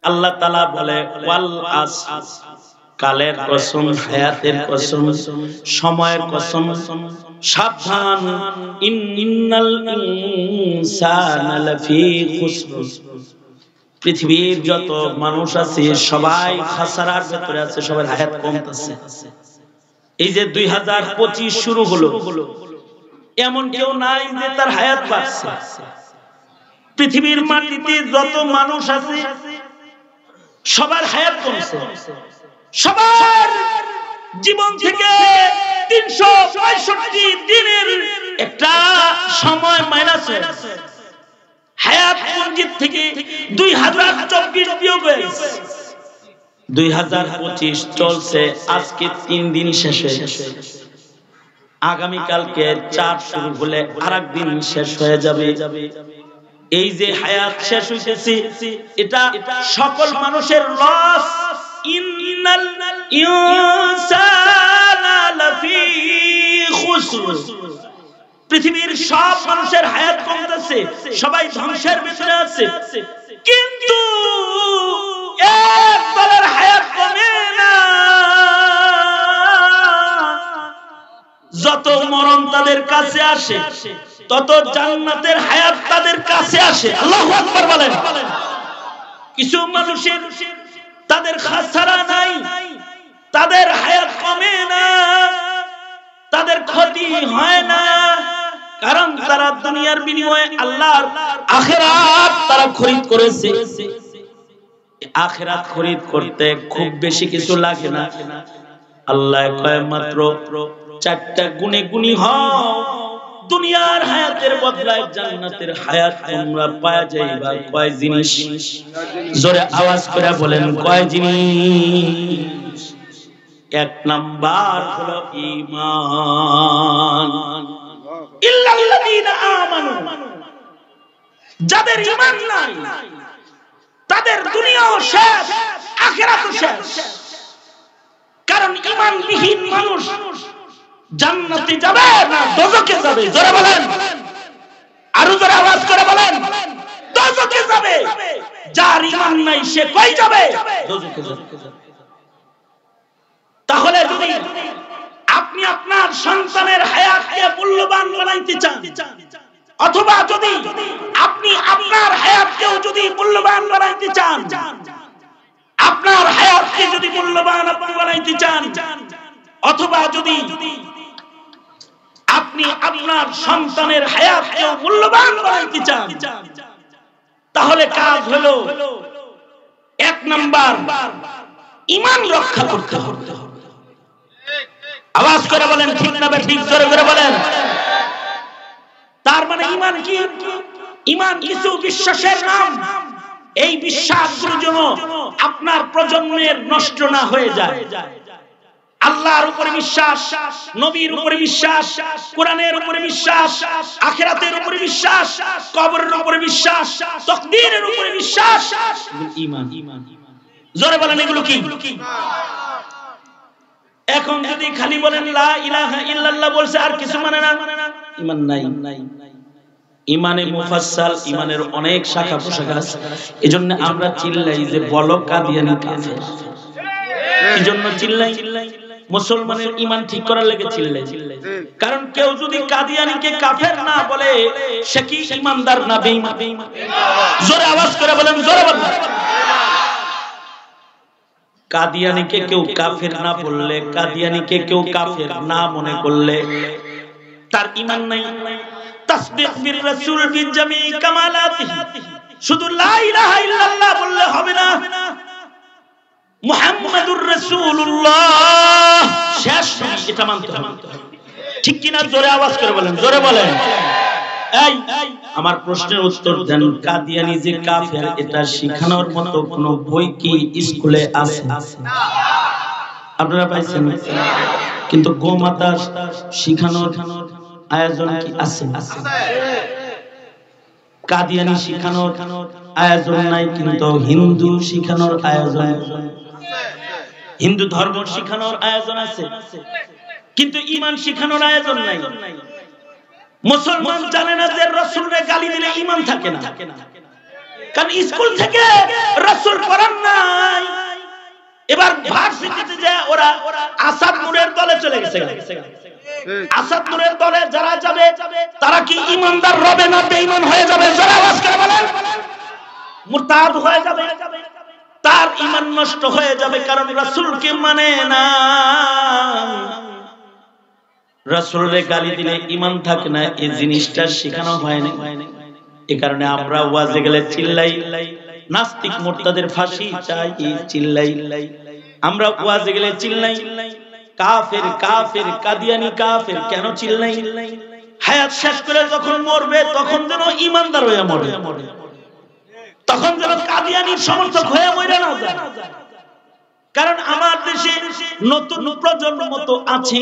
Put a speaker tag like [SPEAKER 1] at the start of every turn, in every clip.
[SPEAKER 1] আল্লাহ তাআলা বলে ওয়াল আসর, কালের কসম, হায়াতের কসম, সময়ের কসম, সাবধান, ইন্নাল ইনসানা লাফি খুসর, পৃথিবীর যত মানুষ আছে সবাই খাসারার ভিতরে আছে, সবার হায়াত কমতেছে। এই যে 2025 শুরু হলো, এমন কেউ নাই যে তার হায়াত বাড়ছে। পৃথিবীর মাটিতে যত মানুষ আছে সবার হায়াত কমছে, সবার জীবন থেকে 365 দিনের একটা সময় মাইনাস হয়েছে। হায়াত পঞ্জিত থেকে 2024 বিয়োগ হয়েছে। 2025 চলছে, আজকে 3 দিন শেষ হয়েছে, আগামী কালকে 4 শুরু হলে আরেকদিন শেষ হয়ে যাবে। এই যে হায়াত শেষ হইতেছে, এটা সকল মানুষের লস। ইন্নাল ইনসানা লাফি খুসর, পৃথিবীর সব মানুষের হায়াত কমতেছে, সবাই ধ্বংসের ভিতরে আছে, কিন্তু এক দলের হায়াত কমে না। যত মরণ তাদের কাছে আসে তত জান্নাতের হায়াত তাদের কাছে আসে। আল্লাহু আকবার বলেন। কিছু মানুষের তাদের খাসারা নাই, তাদের হায়াত কমে না, তাদের ক্ষতি হয় না, কারণ তারা দুনিয়ার বিনিময়ে আল্লাহর আখিরাত তারা খরিদ করেছে। আখিরাত খরিদ করতে খুব বেশি কিছু লাগে না। আল্লাহ কয় মাত্র 4টা গুণে গুণী হও, দুনিয়ার হায়াতের বদলায় জান্নাতের হায়াত তোমরা পাওয়া যাইবা। কয় জিনিস? জোরে আওয়াজ করে বলেন, কয় জিনিস? 1 নাম্বার হলো ঈমান। ইল্লাল্লাযীনা আমানু, যাদের ঈমান নাই তাদের দুনিয়াও শেষ, আখিরাতও শেষ। কারণ ঈমানবিহীন মানুষ জান্নাতে যাবে না দোজখে যাবে। জোরে বলেন, আরো জোরে আওয়াজ করে বলেন, দোজখে যাবে। যার ঈমান নাই সে কই যাবে? দোজখে যাবে। তাহলে যদি আপনি আপনার সন্তানের হায়াতকে মূল্যবান বানাইতে চান, অথবা যদি আপনি আপনার হায়াতকেও যদি মূল্যবান বানাইতে চান, আপনার হায়াতকে যদি মূল্যবান আপনি বানাইতে চান, অথবা যদি আপনি আপনার সন্তানের হায়াতকেও মূল্যবান বানাইতে চান, তাহলে কাজ হলো 1 নাম্বার ঈমান রক্ষা করতে হবে। আওয়াজ করে বলেন, ঠিক না ঠিক? জোরে করে বলেন। তার মানে ঈমান কি? ঈমান কিছু বিশ্বাসের নাম। এই বিশ্বাসগুলো যেন আপনার প্রজন্মের নষ্ট না হয়ে যায়। আল্লাহর উপরে বিশ্বাস, নবীর উপরে বিশ্বাস, কোরআনের উপরে বিশ্বাস, আখিরাতের উপরে বিশ্বাস, কবরের উপরে বিশ্বাস, তাকদীরের উপরে বিশ্বাস, ঈমান। জোরে বলেন, এগুলো কি? এখন যদি খালি বলেন লা ইলাহা ইল্লাল্লাহ বলছে আর কিছু মানে না, ঈমান নাই। ঈমানে মুফাসসাল, ঈমানের অনেক শাখা প্রশাখা আছে। এজন্য আমরা চিল্লাই যে বলো কাদিয়ানি কাফের। কি জন্য চিল্লাই? মুসলমানের ঈমান ঠিক করার লাগি চিল্লাই। কারণ কেউ যদি কাদিয়ানিকে কাফের না বলে সে কি ঈমানদার না বেঈমান? জোরে আওয়াজ করে বলেন, জোরে বলেন। কাদিয়ানিকে কেউ কাফের না বললে, কাদিয়ানিকে কেউ কাফের না মনে করলে তার ঈমান নাই। তাসদিক বির রাসূল বিল জামি কামালাতিহি, শুধু লা ইলাহা ইল্লাল্লাহ বললে হবে না, মুহাম্মাদুর রাসূলুল্লাহ শেষ নবী এটা মানতে হবে। ঠিক কি না? জোরে আওয়াজ করে বলেন, জোরে বলেন। এই আমার প্রশ্নের উত্তর দেন, কাদিয়ানি যে কাফের এটা শিখানোর মতো কোন বই কি স্কুলে আছে? আপনারা পাইছেন? কিন্তু গোমাতা শিখানোর আয়োজন কি আছে? কাদিয়ানি শিখানোর আয়োজন নাই, কিন্তু হিন্দু শিখানোর আয়োজন, হিন্দু ধর্ম শিখানোর আয়োজন আছে, কিন্তু ঈমান শিখানোর আয়োজন নাই। মুসলমান জানে না যে রাসূলকে গালি দিলে ঈমান থাকে না, কারণ স্কুল থেকে রাসূল পড়ান নাই, এবার ভার্সিটিতে যে ওরা আসাদ নূরের দলে চলে গেছে। আসাদ নূরের দলে যারা যাবে তারা কি ঈমানদার হবে না বেঈমান হয়ে যাবে? যারা আওয়াজ করে বলেন মুরতাদ হয়ে যাবে, তার ঈমান নষ্ট হয়ে যাবে, কারণ রাসূলকে মানে না। রাসূলের গালি দিলে ঈমান থাকে না, এই জিনিসটা শেখানো হয় না। এই কারণে আমরা ওয়াজে গেলে চিল্লাই, নাস্তিক মুরতাদের ফাঁসি চাই চিল্লাই, আমরা ওয়াজে গেলে চিল্লাই কাফের কাফের কাদিয়ানি কাফের। কেন চিল্লাই? হায়াত শেষ করে যখন মরবে তখন যেন ঈমানদার হয়ে মরে, তখন যেন কাদিয়ানির সমর্থক হয়ে মরে না যায়। কারণ আমার দেশে নতুন প্রজন্ম তো আছে,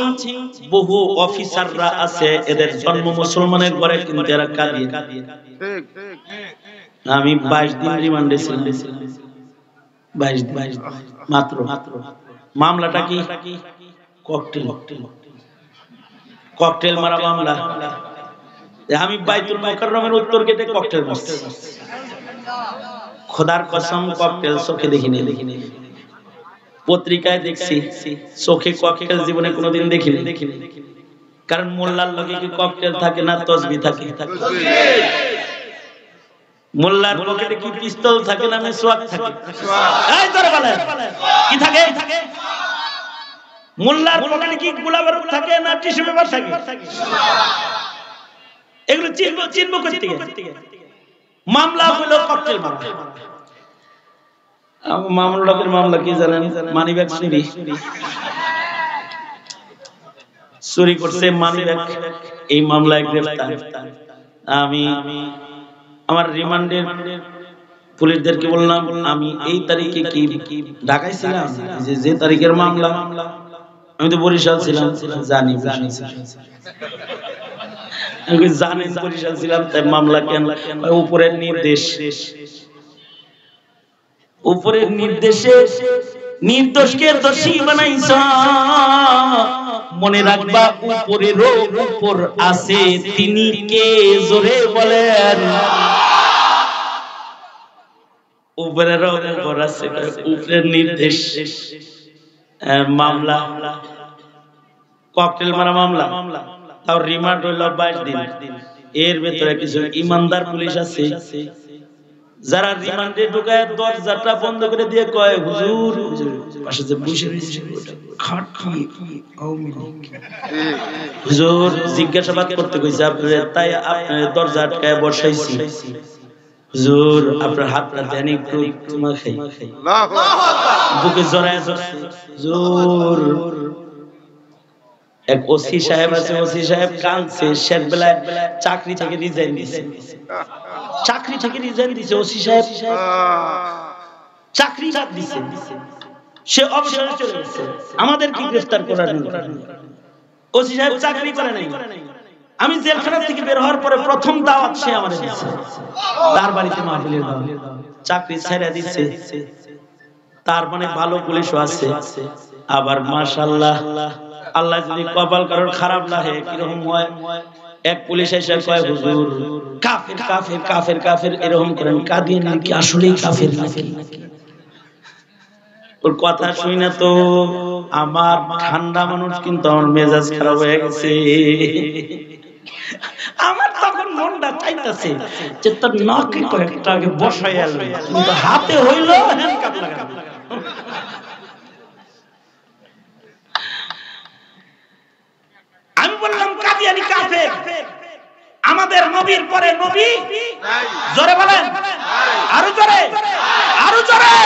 [SPEAKER 1] বহু অফিসাররা আছে, এদের জন্ম মুসলমানের ঘরে কিন্তু এরা কাদিয়ানি। আমি 22 দিন রিমান্ডে ছিলাম, 22 মাত্র। মামলাটা কি? ককটেল মারা মামলা। আমি বাইতুল মুকাররমের উত্তর গেটে ককটেল মারছি, খোদার কসম ককটেল চোখে দেখিনি। পত্রিকায় দেখছি, চোখে ককটেল জীবনে কোনোদিন দেখিনি। কারণ মোল্লার লগে কি ককটেল থাকে না তসবিহ থাকে? মোল্লার পকেটে কি পিস্তল থাকে না মিসওয়াক থাকে? এই ধরে বলেন কি থাকে? মোল্লার পকেটে কি গোলা বারুদ থাকে না টিস্যু পেপার থাকে? এগুলো চিনবো করতে মামলা হলো ককটেল মামলা। মামলার মামলা কি জানেন? মানিব্যাগ চুরি করছে, মানিব্যাগ। এই মামলায় গ্রেফতার। আমি আমার রিমান্ডের পুলিশদেরকে বললাম আমি এই তারিখে কি ঢাকায় ছিলাম, যে তারিখের মামলা, আমি তো বরিশাল ছিলাম। জানি জানেন বরিশাল ছিলাম, তাই মামলা কেন? উপরের নির্দেশ, উপরের নির্দেশে নির্দোষকে দোষী বানাইছ। মনে রাখবা উপরেরও উপর আছে, তিনি কে? জোরে বলেন। উপরেরও উপর আছে, উপরের নির্দেশ। মামলা ককটেল মারা মামলা, তাও রিমান্ড হইল 22 দিন। এর ভেতরে কিছু ইমানদার পুলিশ আছে যারা রিমান্ডে ঢুকায় দরজাটা বন্ধ করে দিয়ে কয় হুজুর পাশে যে বসে রয়েছে খাট খাই হুজুর জিজ্ঞাসাবাদ করতে কইছে আপনারা, তাই আপনার দরজা আটকায় বসাইছি। হুজুর আপনার হাতটা দেন একটু চুমা খাই। বুকে জড়ায় ধরছে। হুজুর এক ওসি সাহেব আছে, ওসি সাহেব কাঁদছে। শেষ বেলায় চাকরি থেকে রিজাইন দিছে, চাকরি থেকে রিজাইন দিছে। ওসি সাহেব চাকরি বাদ দিছে, সে অবসরে চলে গেছে। আমাদের কি গ্রেফতার করার? ওসি সাহেব চাকরি করে নাই। আমি জেলখানা থেকে বের হওয়ার পরে প্রথম দাওয়াত সে আমাদের দিয়েছে, তার বাড়িতে মাহফিলের দাওয়াত। চাকরি ছেড়ে দিচ্ছে, তার মানে ভালো পুলিশও আছে। আবার মাশাআল্লাহ, আল্লাহ যদি কপাল কারোর খারাপ লাগে কিরকম হয়, এক পুলিশ এসে কয় হুজুর কাফের কাফের কাফের কাফের এরকম করেন, কাদিয়ানি কি আসলেই কাফের নাকি? ওর কথা শুই না তো আমার ঠান্ডা মানুষ কিন্তু আমার মেজাজ খারাপ হয়ে গেছে। আমার তখন মনটা চাইতেছে যে তোর নাকে কয়েকটা আগে বসাই আলো, কিন্তু হাতে হইল হ্যান্ডকাপ লাগানো। আমি বললাম কাদিয়ানি কাফের। আমাদের নবীর পরে নবী? জোরে বলেন, আরো জোরে, আরো জোরে।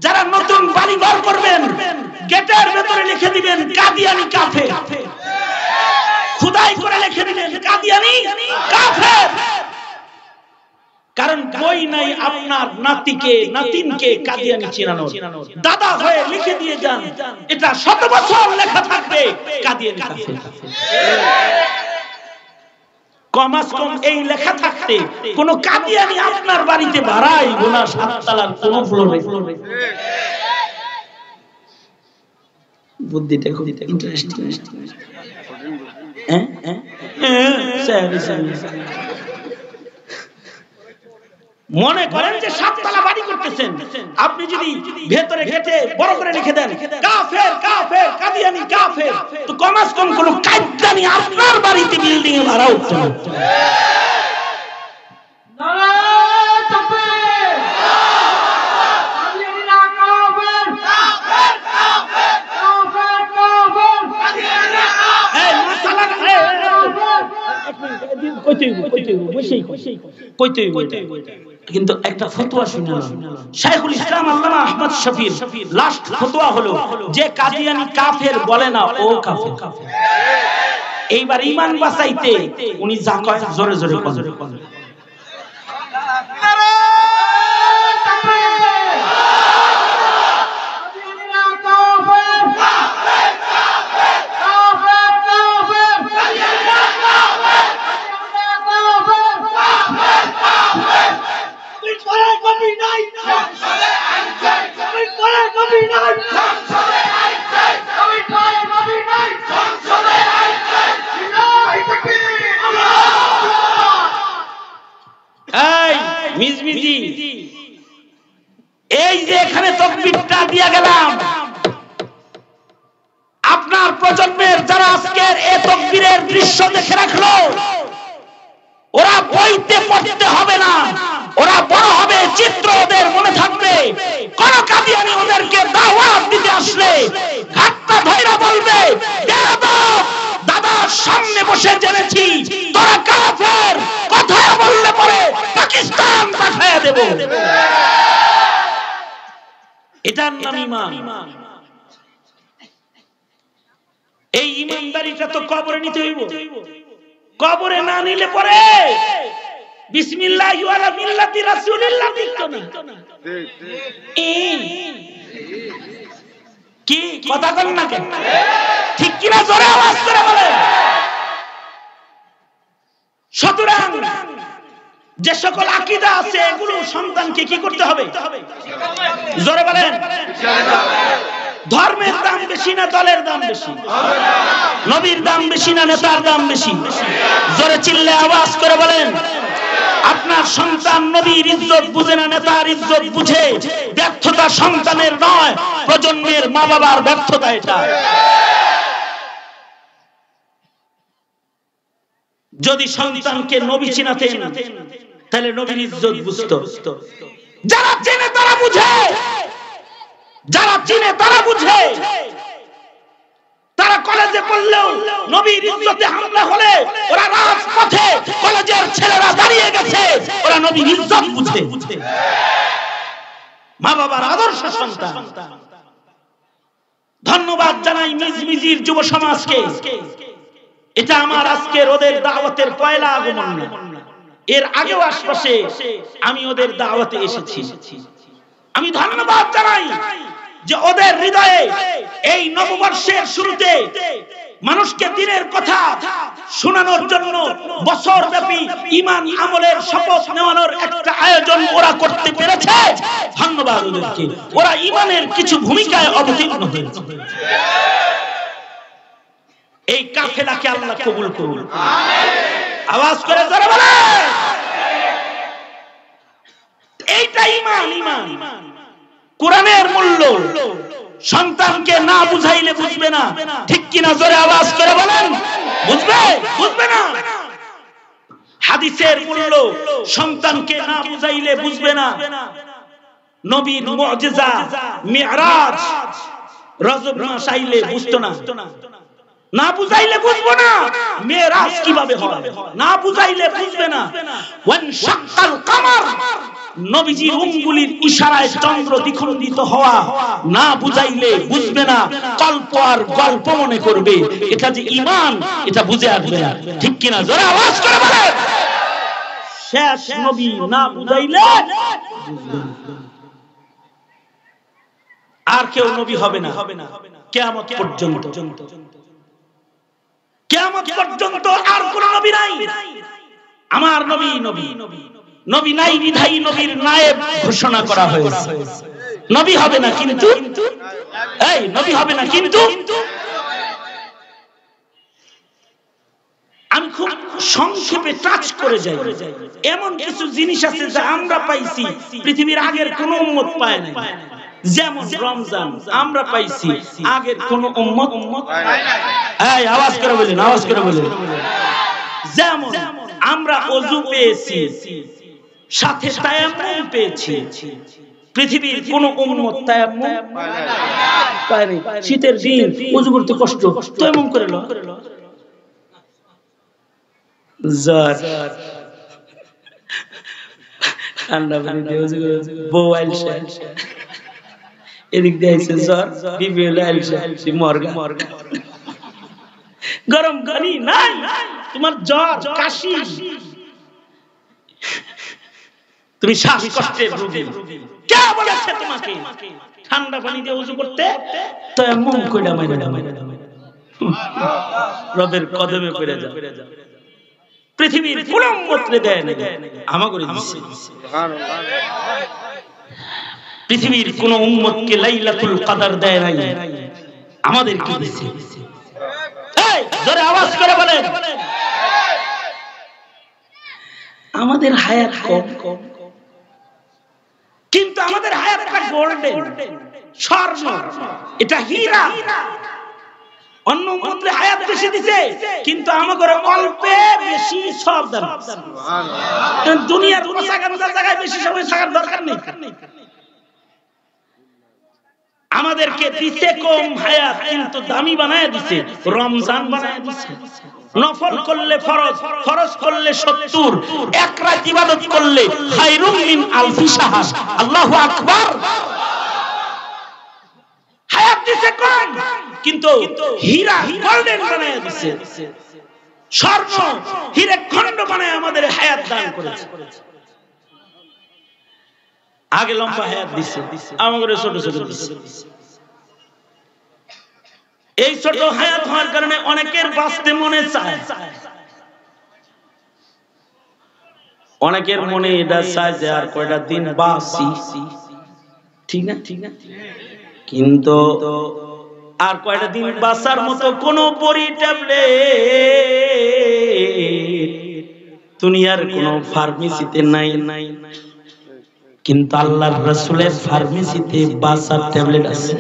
[SPEAKER 1] যারা নতুন বাড়ি ঘর করবেন গেটের ভেতরে লিখে দিবেন কাদিয়ানি কাফের, খুদাই করে লিখে দিবেন কাদিয়ানি কাফের। কারণ বই নাই আপনার নাতিকে নাতিনকে কাদিয়ানি চিনানোর, দাদা হয়ে লিখে দিয়ে যান, এটা 100 বছর লেখা থাকবে কাদিয়ানি কাফের। কমাস কম এই লেখা থাকতে কোন কাদিয়ানি আপনার বাড়িতে ভাড়াই গোনা 7 তলার কোন ফ্লোরে। বুদ্ধিটা খুব ইন্টারেস্টিং। মনে করেন যে 7 তলা বাড়ি করতেছেন, আপনি যদি ভেতরে গেটে বড় করে লিখে দেন কাফের কাফের কাদিয়ানি কাফের, তো কমাস কম কোন কাদিয়ানি আপনার বাড়িতে বিল্ডিং এ ভাড়া উঠছে না। কিন্তু একটা ফতোয়া শুনলাম, শাইখুল ইসলাম আল্লামা আহমদ শফির লাস্ট ফতোয়া হলো যে কাদিয়ানি কাফের বলে না ও কাফের। এইবার ঈমান বাঁচাইতে উনি যা কয় জোরে জোরে বলেন। এই যে এখানে তাকবীরটা দিয়া গেলাম, আপনার প্রজন্মের যারা আজকের এই তাকবীরের দৃশ্য দেখে রাখলো, ওরা বইতে পড়তে হবে না, ওরা বড় হবে, চিত্র ওদের মনে থাকবে। কোন কাদিয়ানি ওদেরকে দাওয়াত দিতে আসলে হাতটা ধইরা বলবে দাদার সামনে বসে জেনেছি তোরা কাফের, কথা বললে পরে পাকিস্তান পাঠায়া দেব। এটার নাম ঈমান। এই ঈমানদারিটা তো কবরে নিতে হইব, কবরে না নিলে পরে বিসমিল্লাহি ওয়ালা মিল্লাতি রাসূলিল্লাহ দিতো না। কি কথা বল না কেন? ঠিক কি না? জোরে আওয়াজ করে বলে। সুতরাং যে সকল আকীদা আছে এগুলো সন্তানকে কি করতে হবে? জোরে বলেন। ধর্মের দাম বেশি না দলের দাম বেশি? নবীর দাম বেশি না নেতার দাম বেশি? জোরে চিল্লে আওয়াজ করে বলেন। আপনার সন্তান নবীর ইজ্জত বুঝে না নেতার ইজ্জত বুঝে, ব্যর্থতা সন্তানের নয়, প্রজন্মের মা বাবার ব্যর্থতা এটা। যদি সন্তানকে নবী চিনাতেন তাহলে নবীর ইজ্জত বুঝতো। যারা চেনে তারা বুঝে, যারা চিনে তারা বুঝে। তারা কলেজে পড়লেও নবীর ইজ্জতে হামলা হলে ওরা রাজপথে কলেজের ছেলেরা দাঁড়িয়ে গেছে, ওরা নবীর ইজ্জত বুঝে। মা বাবার আদর্শ সন্তান। ধন্যবাদ জানাই মিজমিজির যুব সমাজকে। এটা আমার আজকের ওদের দাওয়াতের পয়লা আগমন না, এর আগেও আশপাশে আমি ওদের দাওয়াতে এসেছি। আমি ধন্যবাদ জানাই যে ওদের হৃদয়ে এই নববর্ষের শুরুতে মানুষকে দিনের কথা শোনানোর জন্য বছরব্যাপী ঈমান আমলের শপথ নেওয়ানোর একটা আয়োজন ওরা করতে পেরেছে। ধন্যবাদ ওদেরকে। ওরা ঈমানের কিছু ভূমিকায় অবতীর্ণ হয়েছে। এই কাফেলাকে আল্লাহ কবুল করুন। আওয়াজ করে জোরে বলেন। এইটা ঈমান। ঈমান কোরআনের মূল্য সন্তানকে না বুঝাইলে বুঝবে না, ঠিক কিনা? জোরে আওয়াজ করে বলেন। বুঝবে? বুঝবে না। হাদিসের মূল্য সন্তানকে না বুঝাইলে বুঝবে না। নবীর মুজিজা মিরাজ রজব মাস আইলে বুঝতো না, না বুঝাইলে বুঝবো না। মিরাজ কিভাবে হয় না বুঝাইলে বুঝবে না। ওয়ান শাক্কাল কামার, নবীজির আঙ্গুলের ইশারায় চন্দ্র দ্বিখণ্ডিত হওয়া না বুঝাইলে বুঝবে না। কল্প আর গল্প মনে করবে। এটা যে ঈমান, এটা বুঝে আসবে না, ঠিক কিনা? জোরে আওয়াজ করে বলেন। শেষ নবী না বুঝাইলে আর কেউ নবী হবে না কিয়ামত পর্যন্ত। কিয়ামত পর্যন্ত আর কোন নবী নাই। আমার নবী নবী নবী নাই বিধায়ী নবীর নায়েব ঘোষণা করা হয়েছে। নবী হবে না কিন্তু, এই নবী হবে না কিন্তু। আমি খুব সংক্ষেপে টাচ করে যায়। এমন কিছু জিনিস আছে যা আমরা পাইছি পৃথিবীর আগের কোন উম্মত পায় নাই। যেমন রমজান আমরা পাইছি, আগের কোন উম্মত পায় নাই। এই আওয়াজ করে বলেন, আওয়াজ করে বলেন। যেমন আমরা ওযু পেয়েছি, সাথে তায়াম্মুম পেয়েছি, পৃথিবীর কোন উম্মত তায়াম্মুম পায় নাই। শীতের দিন ওযু করতে কষ্ট, তায়াম্মুম করে লো। জ্বর ঠান্ডা পানিতে ওযু করে, বউ আইলছে এদিক দিয়ে আইছে, জ্বর বিবি হলো আইলছে, মরগা গরম পানি নাই, তোমার জ্বর কাশি, তুমি শ্বাসকষ্টের রোগী, কে বলেছে তোমাকে ঠান্ডা পানি দিয়ে ওযু করতে? তায়াম্মুম কইরা মাইরা রবের কদমে পড়ে যাও। পৃথিবীর কোন উম্মতরে দেয় না, আমাকে দিছে। সুবহানাল্লাহ। পৃথিবীর কোন উম্মতকে লাইলাতুল কদর দেয় নাই, আমাদের কি দিছে? এই জোরে আওয়াজ করে বলেন। আমাদের হায়াত কম, কিন্তু আমাদের হায়াতটা গোল্ডেন, স্বর্ণ, এটা হীরা। অন্য উম্মতরে হায়াত বেশি দিছে, কিন্তু আমাদের অল্পে বেশি সওয়াব দান। সুবহানাল্লাহ। দুনিয়ার জায়গায় বেশি সময় থাকার দরকার নেই। আমাদেরকে দিছে কম হায়াত, কিন্তু দামি বানায় দিছে, রমজান বানায় দিছে। নফল করলে ফরজ, ফরজ করলে 70, এক রাত ইবাদত করলে খায়রুম মিন আলফি শাহর। আল্লাহু আকবার। হায়াত দিছে কম, কিন্তু হীরা গোল্ডেন বানায় দিছে, স্বর্ণ হীরে খণ্ড বানায় আমাদের হায়াত দান করেছে। আগে লম্বা হায়াত দিছে, আমাদের ছোট ছোট দিছে। এই ছোট হায়াত হওয়ার কারণে অনেকের বাঁচতে মনে চায়, অনেকের মনে এটা চায় যে আর কয়টা দিন বাঁচি, ঠিক না? ঠিক না? কিন্তু আর কয়টা দিন বাঁচার মতো কোন বড়ি ট্যাবলেট দুনিয়ার কোন ফার্মেসিতে নাই, কিন্তু আল্লাহর রাসূলের ফার্মেসিতে বাঁচার ট্যাবলেট আছে।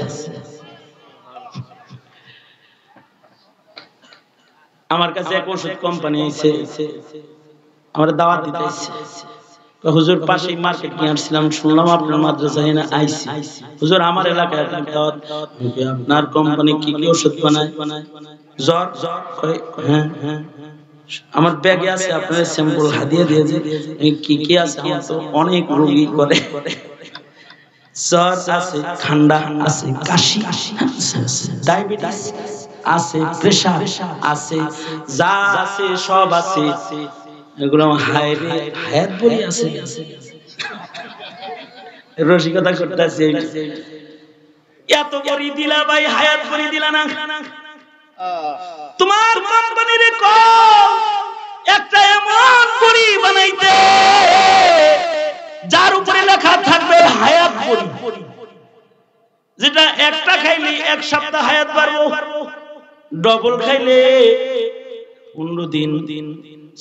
[SPEAKER 1] আমার কাছে এক ওষুধ কোম্পানি আছে, আমরা দাওয়াত দিতে আইছি। হুজুর পাশেই মার্কেট নিয়ে আসছিলাম, শুনলাম আপনার মাদ্রাসায় না আইছি। হুজুর আমার এলাকায় দাওয়াত, আপনার কোম্পানি কি কি ওষুধ বানায়? জ্বর? হ্যাঁ হ্যাঁ, আমার ব্যাগে আছে, আপনার স্যাম্পল হাদিয়া দিয়েছে। কি কি আছে? আমার তো অনেক রোগী করে, জ্বর আছে, ঠান্ডা আছে, কাশি আছে, ডায়াবেটিস আছে, প্রেসার আছে, যা আছে সব আছে। এগুলো হায়াত বলি আছে, রসিকতা করতেছে। এত বড়ি দিলা ভাই, হায়াত বড়ি দিলা না। তোমার কোম্পানির একটা এমন বড়ি বানাইতে যার উপরে লেখা থাকবে হায়াত বড়ি, যেটা একটা খাইলে এক সপ্তাহ হায়াত বাড়বো, ডবল খাইলে 15 দিন,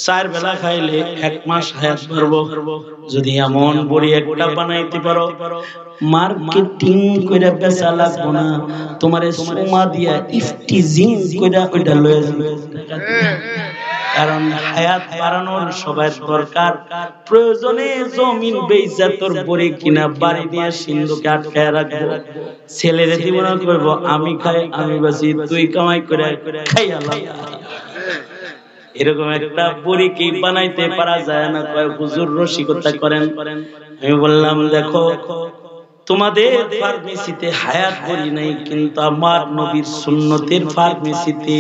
[SPEAKER 1] 4 বেলা খাইলে 1 মাস হায়াত বাড়বো। যদি এমন বড়ি একটা বানাইতে পারো, মার্কেটিং কইরা বেচা লাগবো না, তোমারে সুমা দিয়া ইফতিজিং কইরা ওইটা লয়ে যাবে। কারণ হায়াত বাড়ানোর সবার দরকার। প্রয়োজনে জমিন বেচা তোর বড়ি কিনা বাড়ি নিয়ে সিন্ধুকে আটকায় রাখবো, ছেলেরে জীবন করবো আমি খাই আমি বাঁচি, তুই কামাই করে খাইয়া লাগা। এরকম একটা বড়ি কি বানাইতে পারা যায় না? কয় হুজুর রসিকতা করেন। আমি বললাম দেখো, তোমাদের ফার্মেসিতে হায়াত বড়ি নাই, কিন্তু আমার নবীর সুন্নতের ফার্মেসিতে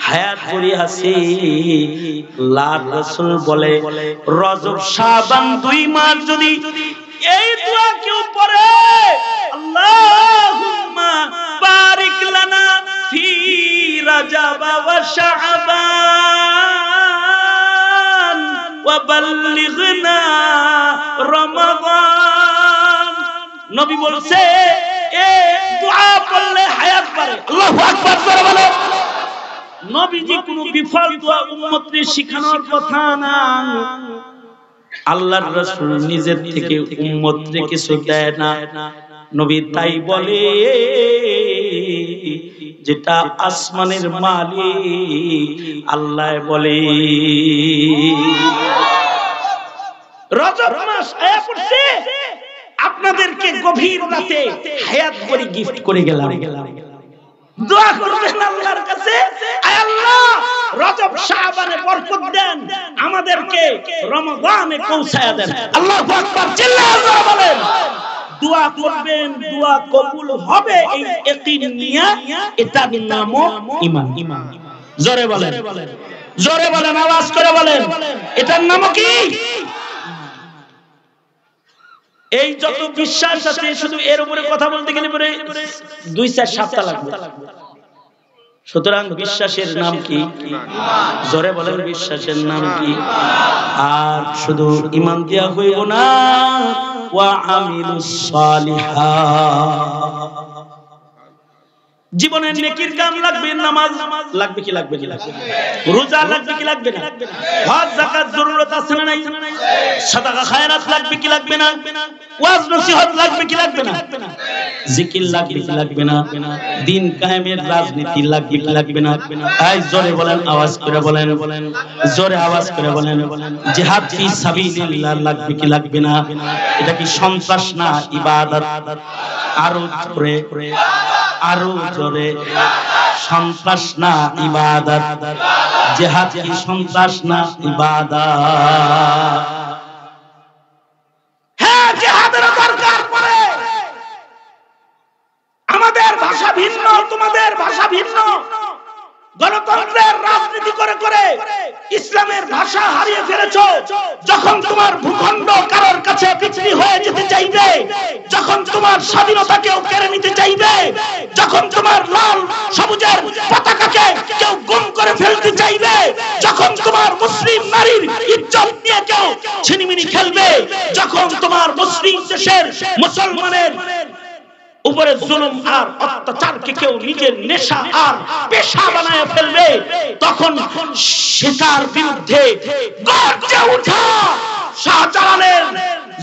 [SPEAKER 1] হায়াত বড়ি আছে। আল্লাহর রাসূল বলে রজব শাবান 2 মাস যদি এই দোয়া কেউ পড়ে, আল্লাহুম্মা বারিক লানা ফি রাজাব ওয়া শাবান ওয়া বাল্লিগনা রমাদান। নবী বলছে এই দোয়া পড়লে হায়াত বাড়ে। আল্লাহু আকবার করে বলো। নবীজি কোন বিফল দোয়া উম্মতকে শিখানোর কথা না। আল্লাহর রাসূল নিজের থেকে উম্মতকে কিছু দেয় না। নবী তাই বলে যেটা আসমানের মালিক আল্লাহ বলে। রজব মাস আয়া পড়ছে, আপনাদেরকে গভীর রাতে হায়াত করে গিফট করে গেলাম। দোয়া করবেন আল্লাহর কাছে, আয় আল্লাহ রজব শাবানে বরকত দেন, আমাদেরকে রমজানে পৌঁছায়া দেন। আল্লাহু আকবার, চিল্লায়ে বলেন। দোয়া করবেন, দোয়া কবুল হবে এই ইয়াকিন নিয়ে। এটার নামও ঈমান। জোরে বলেন, জোরে বলেন, আওয়াজ করে বলেন, এটার নামও কি? এই যত বিশ্বাস আছে শুধু এর উপরে কথা বলতে গেলে পরে 2-4 সপ্তাহ লাগবে। সুতরাং বিশ্বাসের নাম কি? জোরে বলেন, বিশ্বাসের নাম কি? আর শুধু ঈমান দিয়া হইব না, ওয়া আমিলুস সালিহাত। জীবনের নেকির কাম লাগবে, নামাজ লাগবে কি লাগবে কি লাগবে, রোজা লাগবে কি লাগবে না, হজ যাকাত জরুরত আছে না নাই, সাদাকা খায়রাত লাগবে কি লাগবে না, ওয়াজ নসিহত লাগবে কি লাগবে না, জিকির লাগবে কি লাগবে না, দিন কায়েমের রাজনীতি লাগবে কি লাগবে না। তাই জোরে বলেন, আওয়াজ করে বলেন, জোরে আওয়াজ করে বলেন, জিহাদ ফি সাবিলিল্লাহ লাগবে কি লাগবে না। এটা কি সন্ত্রাস না ইবাদত? আরো জোরে, আরো জোরে, সন্ত্রাস না ইবাদত। জিহাদ কি সন্ত্রাস না ইবাদত? হ্যাঁ, জিহাদের দরকার পড়ে। আমাদের ভাষা ভিন্ন, তোমাদের ভাষা ভিন্ন। গণতন্ত্রের রাজনীতি করে করে ইসলামের ভাষা হারিয়ে ফেলেছো। যখন তোমার ভূখণ্ড কারোর কাছে বিক্রি হয়ে যেতে চাইবে, যখন তোমার স্বাধীনতা কেউ কেড়ে নিতে চাইবে, যখন তোমার লাল সবুজের পতাকাকে কেউ গুম করে ফেলতে চাইবে, যখন তোমার মুসলিম নারীর ইজ্জত নিয়ে কেউ ছিনিমিনি খেলবে, যখন তোমার মুসলিম দেশের মুসলমানের উপরে জুলুম আর অত্যাচারকে কেউ নিজের নেশা আর পেশা বানায় ফেলবে, তখন সেটার বিরুদ্ধে গর্জে ওঠা শাহজালালের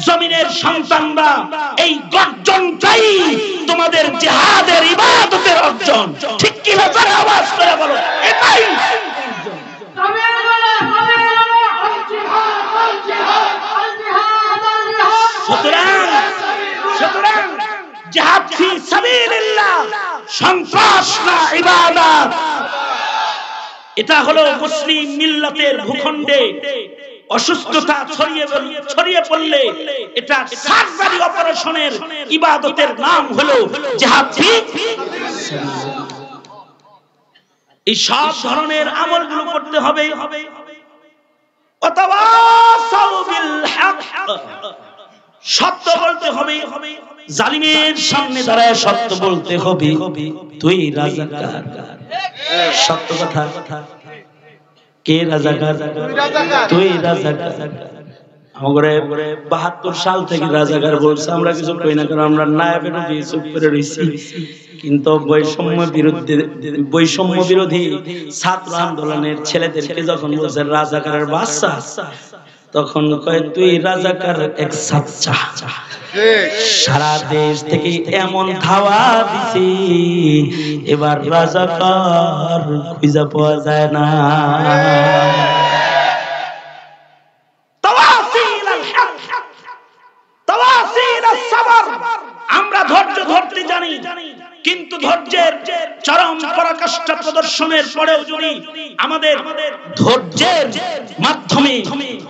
[SPEAKER 1] জমিনের সন্তানরা, এই গর্জনটাই তোমাদের জিহাদের ইবাদতের অর্জন। ঠিক কি না? জোরে আওয়াজ করে বলো, এটাই। সুতরাং জিহাদ ফি সাবিলিল্লাহ সন্ত্রাস না ইবাদত। এটা হলো মুসলিম মিল্লাতের ভূখণ্ডে অসুস্থতা ছড়িয়ে পড়লে এটা সার্জারি অপারেশনের ইবাদতের নাম হলো জিহাদ ফি সাবিলিল্লাহ। এই সব ধরনের আমলগুলো করতে হবে। ওয়াতাওয়াসাউ বিল হক, সত্য বলতে হবে। জালিমের সামনে দাঁড়ায় সত্য বলতে হবে। তুই রাজাকার, সত্য কথা। কে রাজাকার? তুই রাজাকার। আমাদের 72 সাল থেকে রাজাকার বলছে, আমরা কিছু কই না, কারণ আমরা নায়েবে নবী চুপ করে রইছি। কিন্তু বৈষম্য বিরোধী ছাত্র আন্দোলনের ছেলেদেরকে যখন বলছে রাজাকারের বাচ্চা, তখন কয় তুই রাজাকার এক সাচ্চা। সারা দেশ থেকে এমন ধাওয়া দিছি, এবার রাজাকার খুঁজে পাওয়া যায় না। আমরা ধৈর্য ধরতে জানি, কিন্তু ধৈর্যের চরম পরাকাষ্ঠা প্রদর্শনের পরেও যদি আমাদের ধৈর্যের মাধ্যমে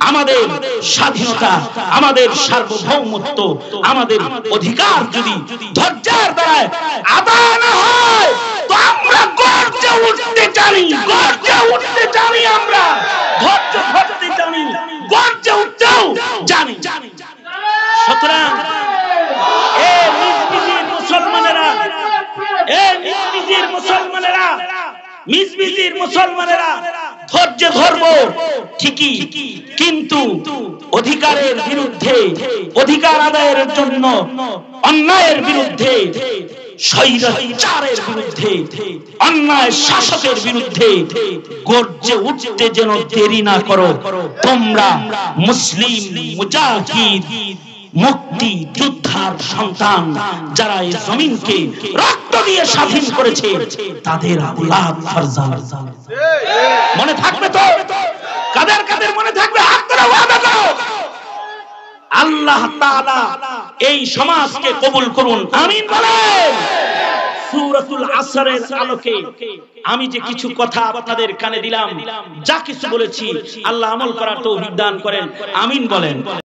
[SPEAKER 1] আমাদের স্বাধীনতা, আমাদের সার্বভৌমত্ব, আমাদের অধিকার যদি ধৈর্যের দ্বারা আদায় না হয়, তো আমরা গর্জে উঠতে জানি, গর্জে উঠতে জানি, আমরা ধৈর্য ধরতে জানি, গর্জে উঠতেও জানি। সুতরাং মিজবিজির মুসলমানেরা ধৈর্য ধরবো ঠিকই, কিন্তু অধিকারের বিরুদ্ধে, অধিকার আদায়ের জন্য অন্যায়ের বিরুদ্ধে, স্বৈরাচারের বিরুদ্ধে, অন্যায় শাসকের বিরুদ্ধে গর্জে উঠতে যেন দেরি না করো। তোমরা মুসলিম মুজাহিদ মুক্তি যোদ্ধার সন্তান, যারা এই জমিনকে রক্ত দিয়ে স্বাধীন করেছে, তাদের আওলাদ ফারজান। মনে থাকবে তো? কাদের কাদের মনে থাকবে? হাত ধরে ওয়াদা দাও। আল্লাহ তাআলা এই সমাজকে কবুল করুন, আমিন বলেন। সূরাতুল আসরের আলোকে আমি যে কিছু কথা আপনাদের কানে দিলাম, যা কিছু বলেছি, আল্লাহ আমল করার তৌফিক দান করেন, আমিন বলেন।